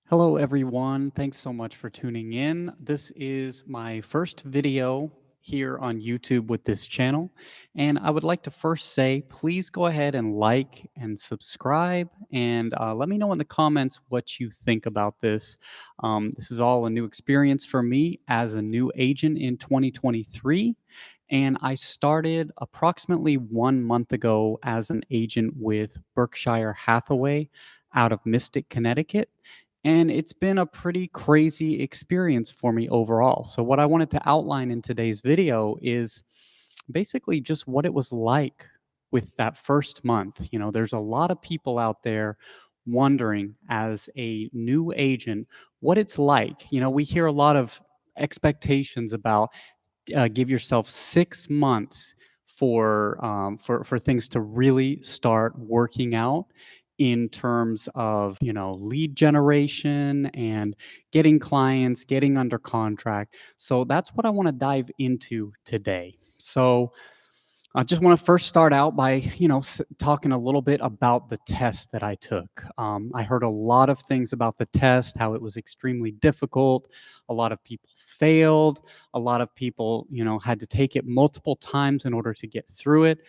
Hello, everyone. Thanks so much for tuning in. This is my first video here on YouTube with this channel. And I would like to first say, please go ahead and like and subscribe and let me know in the comments what you think about this. This is all a new experience for me as a new agent in 2023. And I started approximately 1 month ago as an agent with Berkshire Hathaway out of Mystic, Connecticut. And it's been a pretty crazy experience for me overall. So, what I wanted to outline in today's video is basically just what it was like with that first month. There's a lot of people out there wondering as a new agent what it's like. We hear a lot of expectations about give yourself 6 months for things to really start working out in terms of lead generation and getting clients, getting under contract. So that's what I want to dive into today. So I just want to first start out by, talking a little bit about the test that I took. I heard a lot of things about the test, how it was extremely difficult. A lot of people failed. A lot of people, had to take it multiple times in order to get through it.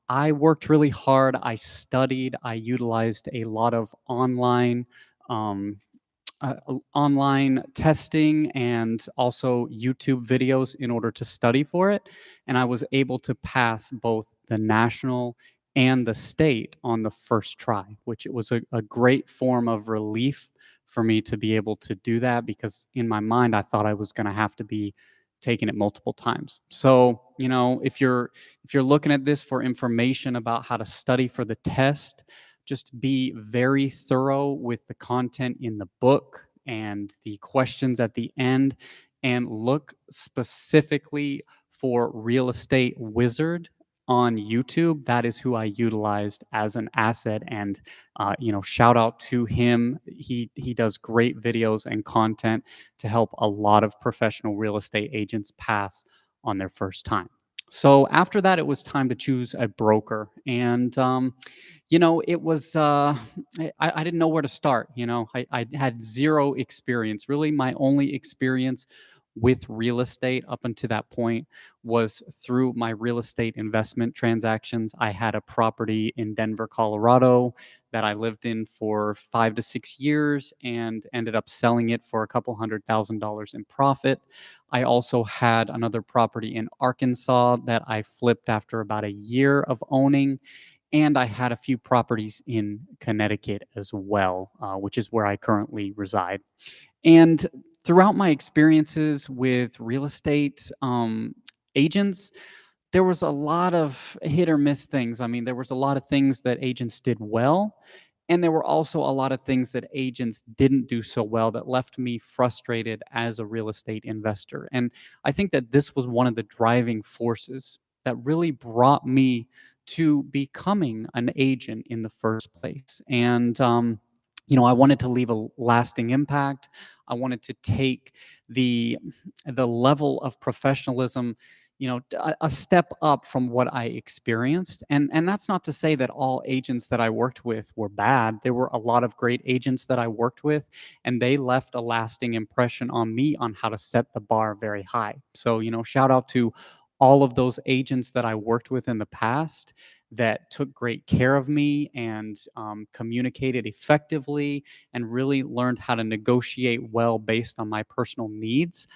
I worked really hard. I studied. I utilized a lot of um, online testing and also YouTube videos in order to study for it. And I was able to pass both the national and the state on the first try, which it was a great form of relief for me to be able to do that because in my mind I thought I was going to have to be taking it multiple times. So, if you're looking at this for information about how to study for the test, just be very thorough with the content in the book and the questions at the end, and look specifically for Real Estate Wizard on YouTube. That is who I utilized as an asset, and shout out to him. He does great videos and content to help a lot of professional real estate agents pass on their first time. So after that, it was time to choose a broker, and it was I didn't know where to start. I had zero experience. Really, my only experience with real estate up until that point was through my real estate investment transactions. I had a property in Denver, Colorado that I lived in for 5 to 6 years and ended up selling it for a couple $100,000 in profit. I also had another property in Arkansas that I flipped after about a year of owning. And I had a few properties in Connecticut as well, which is where I currently reside. And throughout my experiences with real estate agents, there was a lot of hit or miss things. I mean, there was a lot of things that agents did well, and there were also a lot of things that agents didn't do so well that left me frustrated as a real estate investor. And I think that this was one of the driving forces that really brought me to becoming an agent in the first place. And, I wanted to leave a lasting impact. I wanted to take the the level of professionalism, a step up from what I experienced. And that's not to say that all agents that I worked with were bad. There were a lot of great agents that I worked with, and they left a lasting impression on me on how to set the bar very high. So, shout out to all of those agents that I worked with in the past that took great care of me and communicated effectively and really learned how to negotiate well based on my personal needs.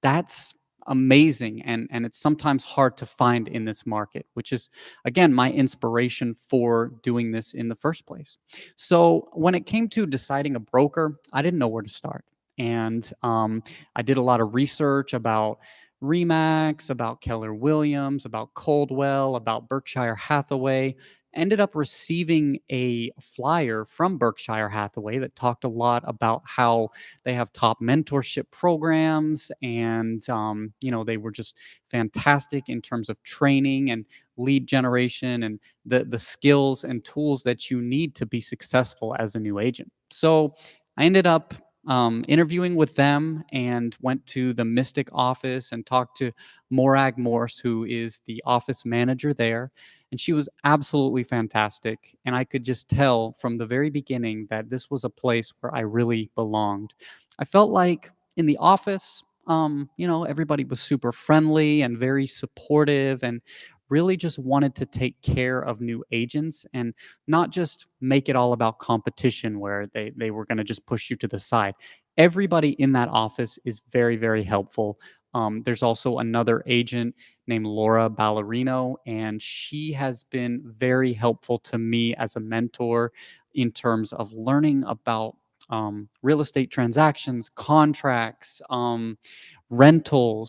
That's amazing, and it's sometimes hard to find in this market, which is again my inspiration for doing this in the first place. So when it came to deciding a broker, I didn't know where to start. And I did a lot of research about Remax, about Keller Williams, about Coldwell, about Berkshire Hathaway. Ended up receiving a flyer from Berkshire Hathaway that talked a lot about how they have top mentorship programs, and they were just fantastic in terms of training and lead generation and the skills and tools that you need to be successful as a new agent. So I ended up interviewing with them and went to the Mystic office and talked to Morag Morse, who is the office manager there. And she was absolutely fantastic. And I could just tell from the very beginning that this was a place where I really belonged. I felt like in the office, everybody was super friendly and very supportive and really just wanted to take care of new agents and not just make it all about competition where they were going to just push you to the side. Everybody in that office is very, very helpful. There's also another agent named Laura Ballerino, and she has been very helpful to me as a mentor in terms of learning about real estate transactions, contracts, rental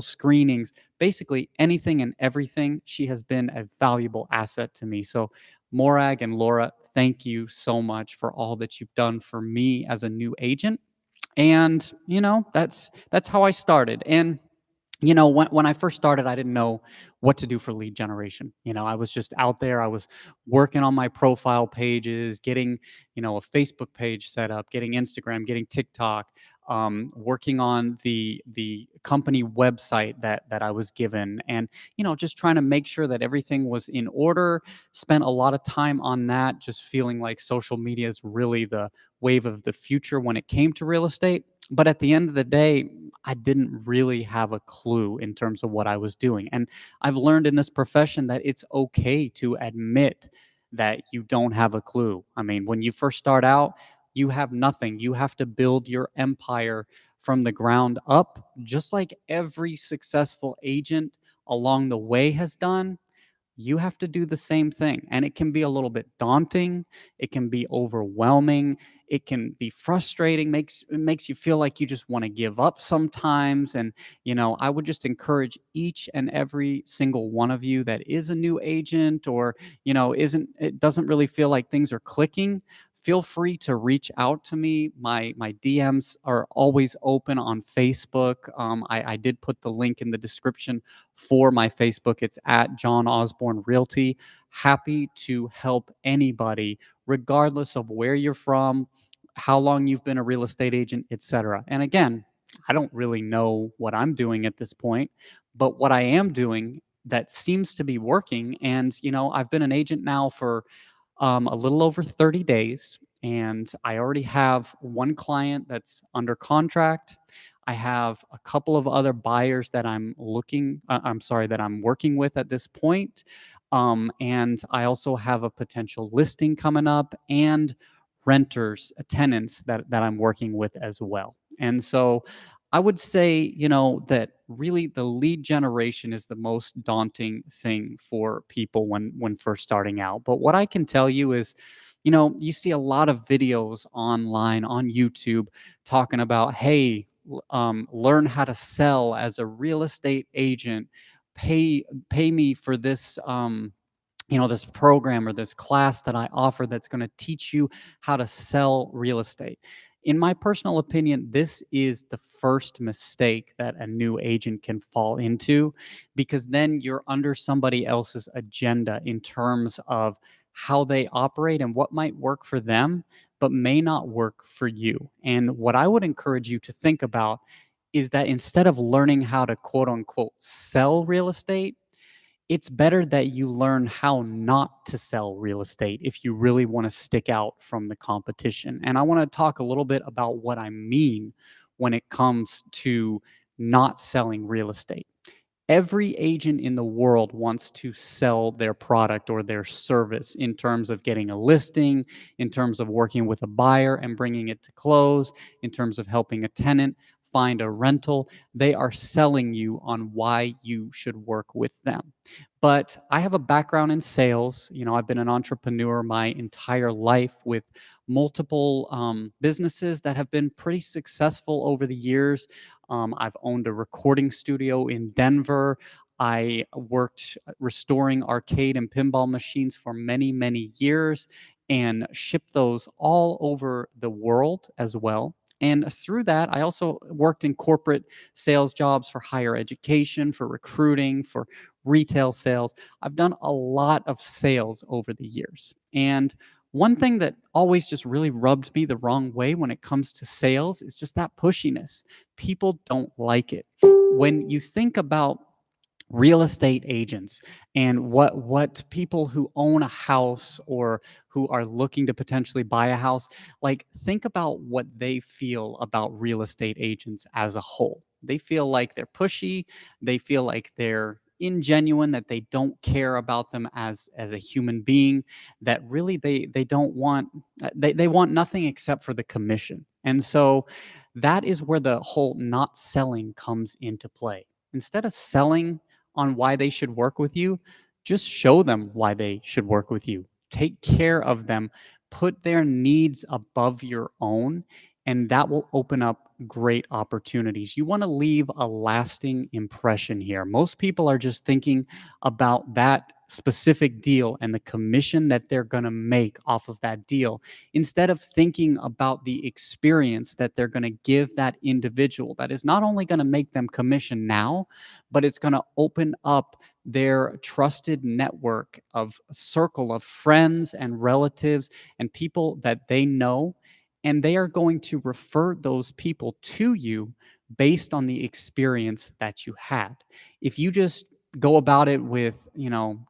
screenings, basically anything and everything. She has been a valuable asset to me. So, Morag and Laura, thank you so much for all that you've done for me as a new agent. And that's how I started. And when I first started, I didn't know what to do for lead generation. I was just out there. I was working on my profile pages, getting, a Facebook page set up, getting Instagram, getting TikTok, working on the company website that I was given, and just trying to make sure that everything was in order. Spent a lot of time on that, just feeling like social media is really the wave of the future when it came to real estate. But at the end of the day, I didn't really have a clue in terms of what I was doing. And I've learned in this profession that it's okay to admit that you don't have a clue. I mean, when you first start out, you have nothing. You have to build your empire from the ground up, just like every successful agent along the way has done. You have to do the same thing. And it can be a little bit daunting. It can be overwhelming. It can be frustrating. It makes you feel like you just want to give up sometimes. And, I would just encourage each and every single one of you that is a new agent or, it doesn't really feel like things are clicking. Feel free to reach out to me. My DMs are always open on Facebook. I did put the link in the description for my Facebook. It's at John Osborne Realty. Happy to help anybody, regardless of where you're from, how long you've been a real estate agent, etc. And again, I don't really know what I'm doing at this point, but what I am doing that seems to be working. And, I've been an agent now for a little over 30 days. And I already have one client that's under contract. I have a couple of other buyers that that I'm working with at this point. And I also have a potential listing coming up and renters, tenants that I'm working with as well. And so I would say, that really the lead generation is the most daunting thing for people when first starting out. But what I can tell you is, you see a lot of videos online on YouTube talking about, hey, learn how to sell as a real estate agent. Pay me for this this program or this class that I offer that's going to teach you how to sell real estate. In my personal opinion, this is the first mistake that a new agent can fall into because then you're under somebody else's agenda in terms of how they operate and what might work for them, but may not work for you. And what I would encourage you to think about is that instead of learning how to quote unquote sell real estate, it's better that you learn how not to sell real estate if you really want to stick out from the competition. And I want to talk a little bit about what I mean when it comes to not selling real estate. Every agent in the world wants to sell their product or their service in terms of getting a listing, in terms of working with a buyer and bringing it to close, in terms of helping a tenant find a rental. They are selling you on why you should work with them. But I have a background in sales. I've been an entrepreneur my entire life with multiple businesses that have been pretty successful over the years. I've owned a recording studio in Denver. I worked restoring arcade and pinball machines for many, many years and shipped those all over the world as well. And through that, I also worked in corporate sales jobs for higher education, for recruiting, for retail sales. I've done a lot of sales over the years. And One thing that always just really rubbed me the wrong way when it comes to sales is just that pushiness. People don't like it. When you think about real estate agents and what people who own a house or who are looking to potentially buy a house, like, think about what they feel about real estate agents as a whole. They feel like they're pushy, they feel like they're ingenuine, that they don't care about them as a human being, that really they don't want they want nothing except for the commission. And so that is where the whole not selling comes into play. Instead of selling on why they should work with you, just show them why they should work with you. Take care of them, put their needs above your own, and that will open up great opportunities. You want to leave a lasting impression here. Most people are just thinking about that specific deal and the commission that they're going to make off of that deal, instead of thinking about the experience that they're going to give that individual that is not only going to make them commission now, but it's going to open up their trusted network of circle of friends and relatives and people that they know, and they are going to refer those people to you based on the experience that you had. If you just go about it with,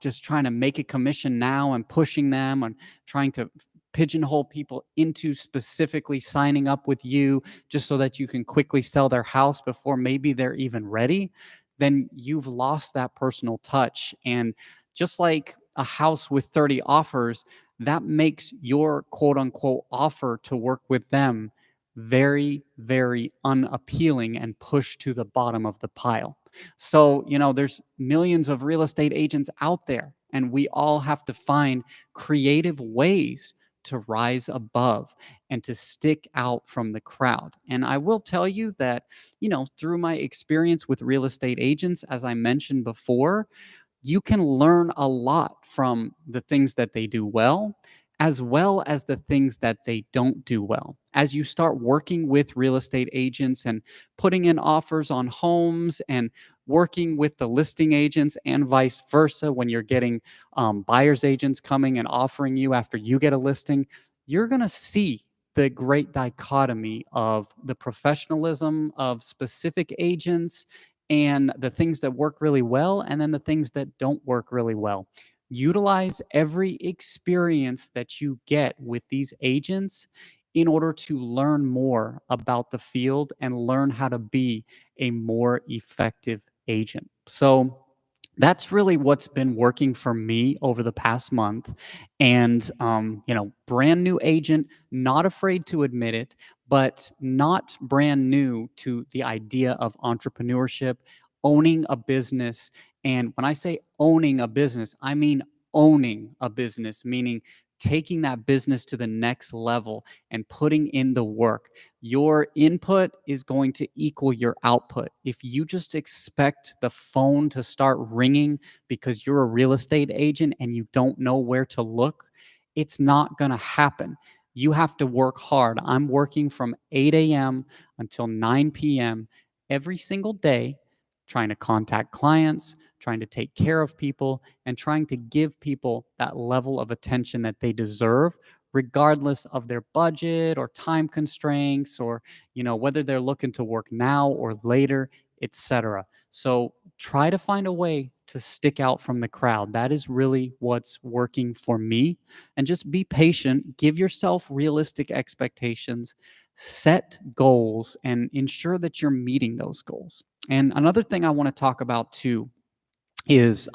just trying to make a commission now and pushing them and trying to pigeonhole people into specifically signing up with you just so that you can quickly sell their house before maybe they're even ready, then you've lost that personal touch. And just like a house with 30 offers, that makes your quote unquote offer to work with them very, very unappealing and pushed to the bottom of the pile. So, there's millions of real estate agents out there, and we all have to find creative ways to rise above and to stick out from the crowd. And I will tell you that, through my experience with real estate agents, as I mentioned before, you can learn a lot from the things that they do well as the things that they don't do well. As you start working with real estate agents and putting in offers on homes and working with the listing agents and vice versa, when you're getting buyer's agents coming and offering you after you get a listing, you're going to see the great dichotomy of the professionalism of specific agents and the things that work really well, and then the things that don't work really well. Utilize every experience that you get with these agents in order to learn more about the field and learn how to be a more effective agent. So, that's really what's been working for me over the past month. And, brand new agent, not afraid to admit it, but not brand new to the idea of entrepreneurship, owning a business. And when I say owning a business, I mean owning a business, meaning taking that business to the next level and putting in the work. Your input is going to equal your output. If you just expect the phone to start ringing because you're a real estate agent and you don't know where to look, it's not going to happen. You have to work hard. I'm working from 8 a.m. until 9 p.m. every single day, trying to contact clients, trying to take care of people, and trying to give people that level of attention that they deserve, regardless of their budget or time constraints, or whether they're looking to work now or later, etc. So try to find a way to stick out from the crowd. That is really what's working for me. And just be patient, give yourself realistic expectations, set goals, and ensure that you're meeting those goals. And another thing I want to talk about too is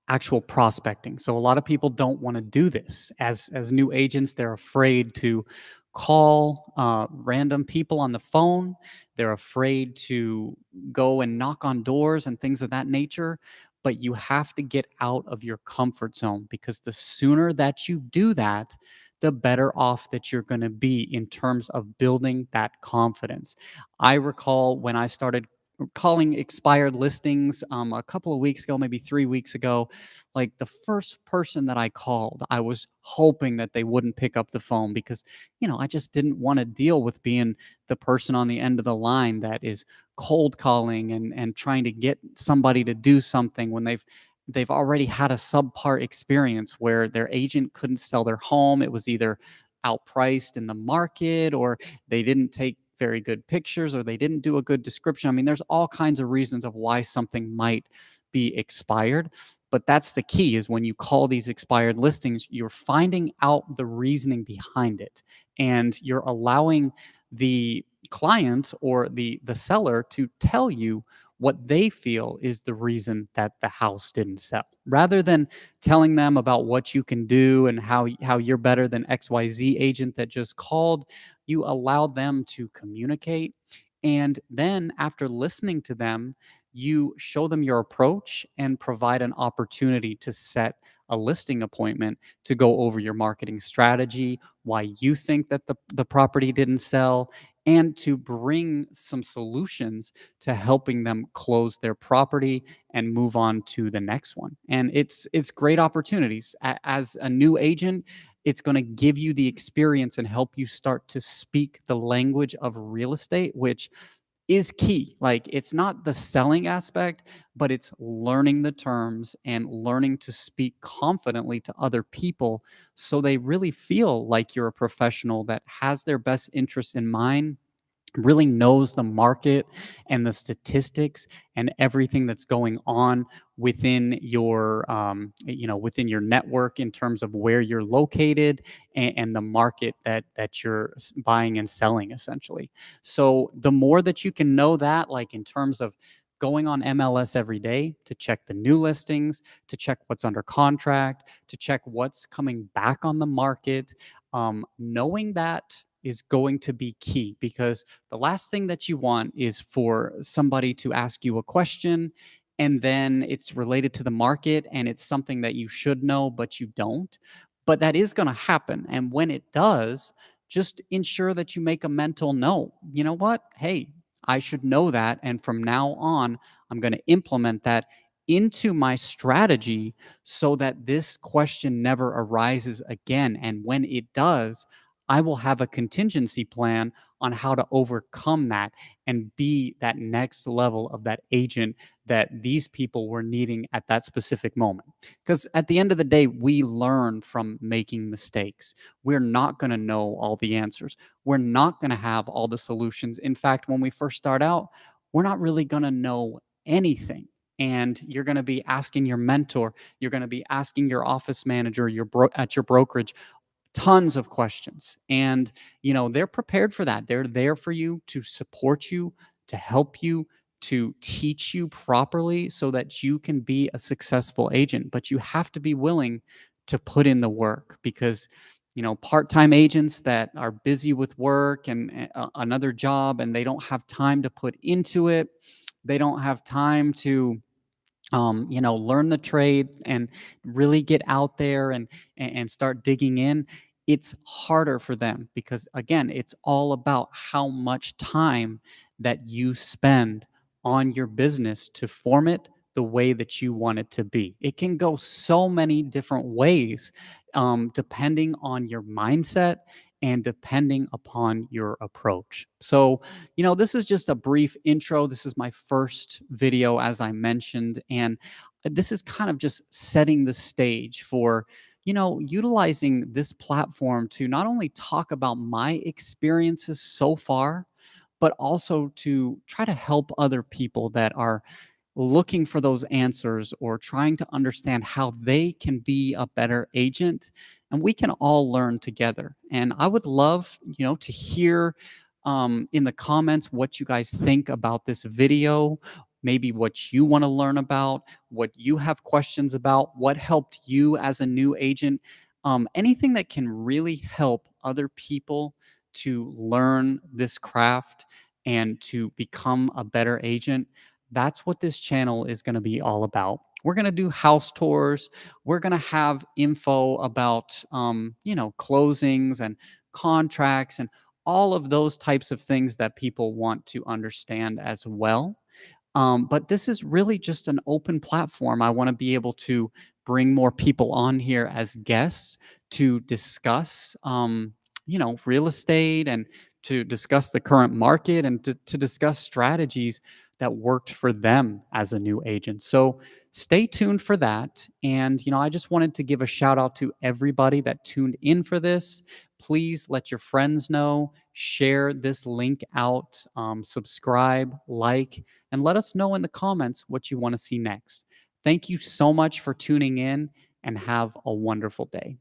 actual prospecting. So a lot of people don't want to do this. As new agents, they're afraid to call random people on the phone. They're afraid to go and knock on doors and things of that nature. But you have to get out of your comfort zone, because the sooner that you do that, the better off that you're going to be in terms of building that confidence. I recall when I started calling expired listings a couple of weeks ago, maybe 3 weeks ago. Like, the first person that I called, I was hoping that they wouldn't pick up the phone, because I just didn't want to deal with being the person on the end of the line that is cold calling and trying to get somebody to do something when they've they've already had a subpar experience where their agent couldn't sell their home. It was either outpriced in the market, or they didn't take very good pictures, or they didn't do a good description. I mean, there's all kinds of reasons of why something might be expired. But that's the key, is when you call these expired listings, you're finding out the reasoning behind it, and you're allowing the client or the seller to tell you what they feel is the reason that the house didn't sell, rather than telling them about what you can do and how you're better than XYZ agent that just called. You allow them to communicate, and then after listening to them, you show them your approach and provide an opportunity to set a listing appointment to go over your marketing strategy, why you think that the property didn't sell, and to bring some solutions to helping them close their property and move on to the next one. And it's great opportunities. As a new agent, it's going to give you the experience and help you start to speak the language of real estate, which is key. Like, it's not the selling aspect, but it's learning the terms and learning to speak confidently to other people, so they really feel like you're a professional that has their best interests in mind, really knows the market and the statistics and everything that's going on within your within your network, in terms of where you're located, and the market that you're buying and selling, essentially. So the more that you can know that, like in terms of going on MLS every day to check the new listings, to check what's under contract, to check what's coming back on the market, knowing that is going to be key, because the last thing that you want is for somebody to ask you a question, and then it's related to the market and it's something that you should know but you don't. But that is going to happen. And when it does, just ensure that you make a mental note. You know what? Hey, I should know that. And from now on, I'm going to implement that into my strategy so that this question never arises again. And when it does, I will have a contingency plan on how to overcome that and be that next level of that agent that these people were needing at that specific moment. Because at the end of the day, we learn from making mistakes. We're not going to know all the answers. We're not going to have all the solutions. In fact, when we first start out, we're not really going to know anything. And you're going to be asking your mentor, you're going to be asking your office manager, at your brokerage, tons of questions. And they're prepared for that. They're there for you, to support you, to help you, to teach you properly so that you can be a successful agent. But you have to be willing to put in the work, because part-time agents that are busy with work and another job, and they don't have time to put into it, they don't have time to learn the trade and really get out there and start digging in. It's harder for them, because again, it's all about how much time that you spend on your business to form it the way that you want it to be. It can go so many different ways, depending on your mindset and depending upon your approach. So, this is just a brief intro. This is my first video, as I mentioned, and this is kind of just setting the stage for, utilizing this platform to not only talk about my experiences so far, but also to try to help other people that are looking for those answers or trying to understand how they can be a better agent, and we can all learn together. And I would love to hear in the comments what you guys think about this video, maybe what you want to learn about, what you have questions about, what helped you as a new agent, anything that can really help other people to learn this craft and to become a better agent. That's what this channel is going to be all about. We're going to do house tours. We're going to have info about, closings and contracts and all of those types of things that people want to understand as well. But this is really just an open platform. I want to be able to bring more people on here as guests to discuss, real estate, and to discuss the current market and to discuss strategies that worked for them as a new agent. So stay tuned for that. And, I just wanted to give a shout out to everybody that tuned in for this. Please let your friends know, share this link out, subscribe, like, and let us know in the comments what you want to see next. Thank you so much for tuning in and have a wonderful day.